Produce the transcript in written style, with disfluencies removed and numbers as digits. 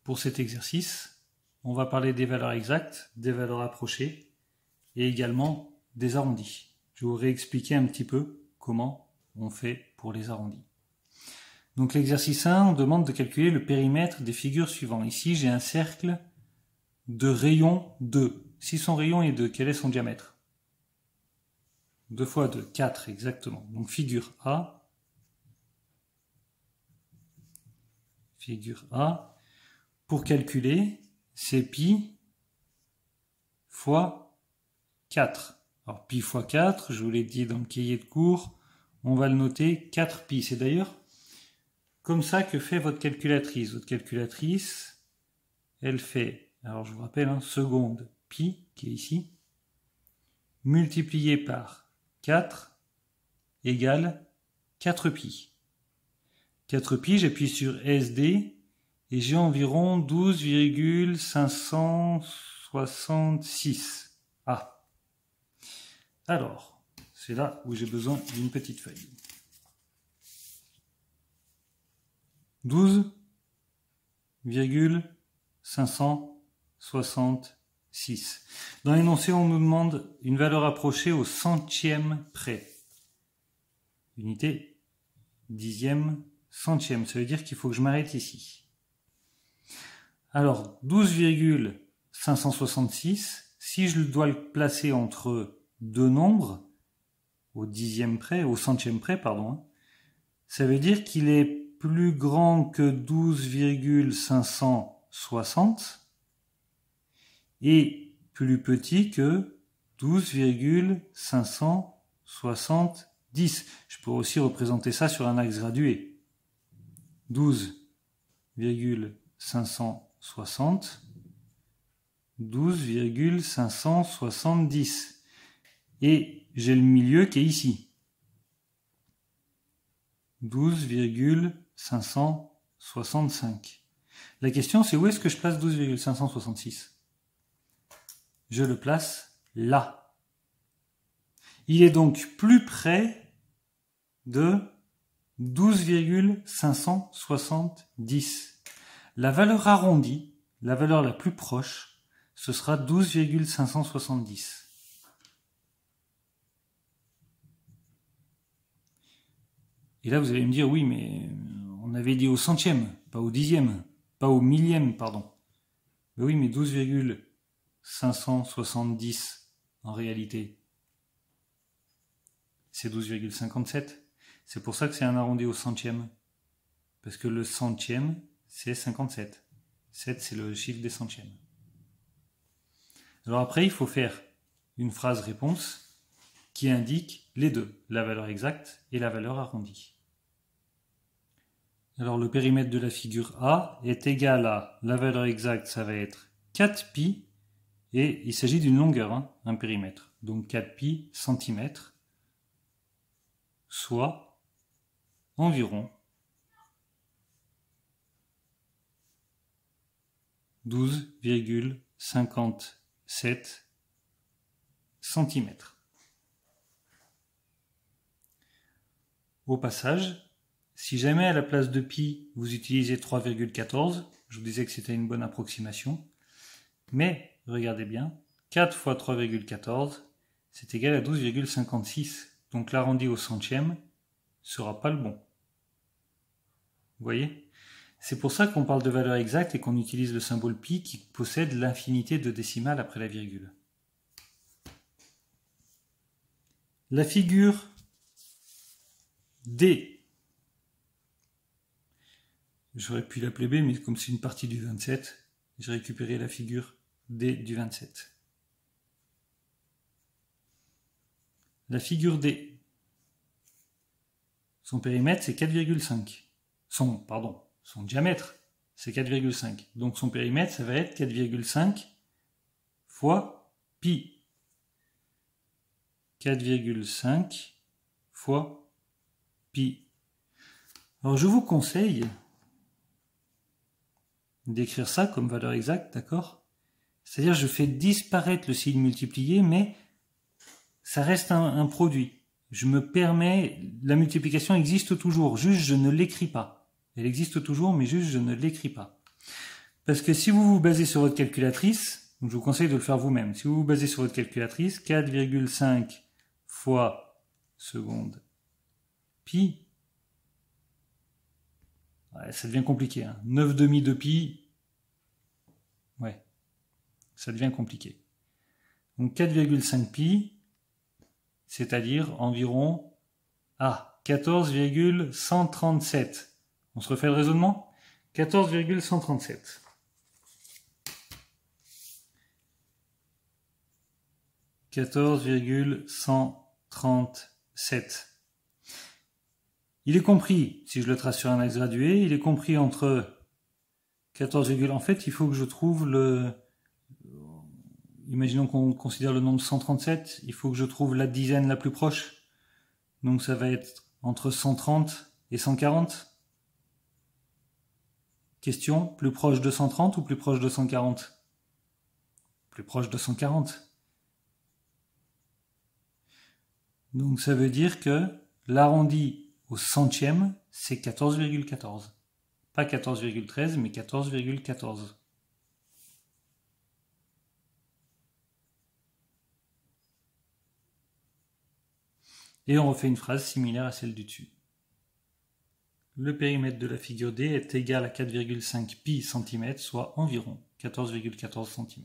pour cet exercice, on va parler des valeurs exactes, des valeurs approchées et également des arrondis. Je vais vous réexpliquer un petit peu comment on fait pour les arrondis. Donc l'exercice 1, on demande de calculer le périmètre des figures suivantes. Ici, j'ai un cercle de rayon 2. Si son rayon est 2, quel est son diamètre? 2 fois 2, 4 exactement. Donc figure A. Figure A. Pour calculer, c'est pi fois 4. Alors pi fois 4, je vous l'ai dit dans le cahier de cours, on va le noter 4 pi. C'est d'ailleurs comme ça que fait votre calculatrice. Votre calculatrice, elle fait, alors je vous rappelle, seconde pi, qui est ici, multiplié par 4 égale 4 pi. 4 pi, j'appuie sur SD et j'ai environ 12,566. Ah. Alors, c'est là où j'ai besoin d'une petite feuille. 12,566. Dans l'énoncé, on nous demande une valeur approchée au centième près. Unité, dixième, centième. Ça veut dire qu'il faut que je m'arrête ici. Alors, 12,566, si je dois le placer entre deux nombres, au centième près, ça veut dire qu'il est plus grand que 12,560 et plus petit que 12,570. Je peux aussi représenter ça sur un axe gradué. 12,560, 12,570. Et j'ai le milieu qui est ici. 12,565. La question, c'est où est-ce que je place 12,566 ? Je le place là. Il est donc plus près de 12,570. La valeur arrondie, la valeur la plus proche, ce sera 12,570. Et là, vous allez me dire, oui, mais on avait dit au centième, pas au dixième, pas au millième, pardon. Mais oui, mais 12,570 en réalité, c'est 12,57. C'est pour ça que c'est un arrondi au centième. Parce que le centième, c'est 57. 7, c'est le chiffre des centièmes. Alors après, il faut faire une phrase réponse qui indique les deux, la valeur exacte et la valeur arrondie. Alors le périmètre de la figure A est égal à, la valeur exacte, ça va être 4 pi, et il s'agit d'une longueur, un périmètre. Donc 4 pi centimètres, soit environ 12,57 centimètres. Au passage, si jamais à la place de pi, vous utilisez 3,14, je vous disais que c'était une bonne approximation, mais regardez bien, 4 fois 3,14, c'est égal à 12,56. Donc l'arrondi au centième ne sera pas le bon. Vous voyez ? C'est pour ça qu'on parle de valeur exacte et qu'on utilise le symbole pi qui possède l'infinité de décimales après la virgule. La figure D. J'aurais pu l'appeler B, mais comme c'est une partie du 27, j'ai récupéré la figure D du 27. La figure D, son périmètre c'est 4,5. Son diamètre c'est 4,5. Donc son périmètre ça va être 4,5 fois pi. 4,5 fois pi. Alors je vous conseille d'écrire ça comme valeur exacte, d'accord? C'est-à-dire je fais disparaître le signe multiplié, mais ça reste un produit. Je me permets, la multiplication existe toujours, juste je ne l'écris pas. Elle existe toujours, mais juste je ne l'écris pas. Parce que si vous vous basez sur votre calculatrice, donc je vous conseille de le faire vous-même. Si vous vous basez sur votre calculatrice, 4,5 fois seconde pi, ouais, ça devient compliqué. Hein. 9 demi de pi, ouais, ça devient compliqué. Donc 4,5 pi, c'est-à-dire environ 14,137. On se refait le raisonnement? 14,137. 14,137. Il est compris, si je le trace sur un axe gradué, il est compris entre 14, en fait, il faut que je trouve le... Imaginons qu'on considère le nombre 137, il faut que je trouve la dizaine la plus proche. Donc ça va être entre 130 et 140. Question, plus proche de 130 ou plus proche de 140? Plus proche de 140. Donc ça veut dire que l'arrondi au centième, c'est 14,14. Pas 14,13, mais 14,14. Et on refait une phrase similaire à celle du dessus. Le périmètre de la figure D est égal à 4,5 pi cm, soit environ 14,14 cm.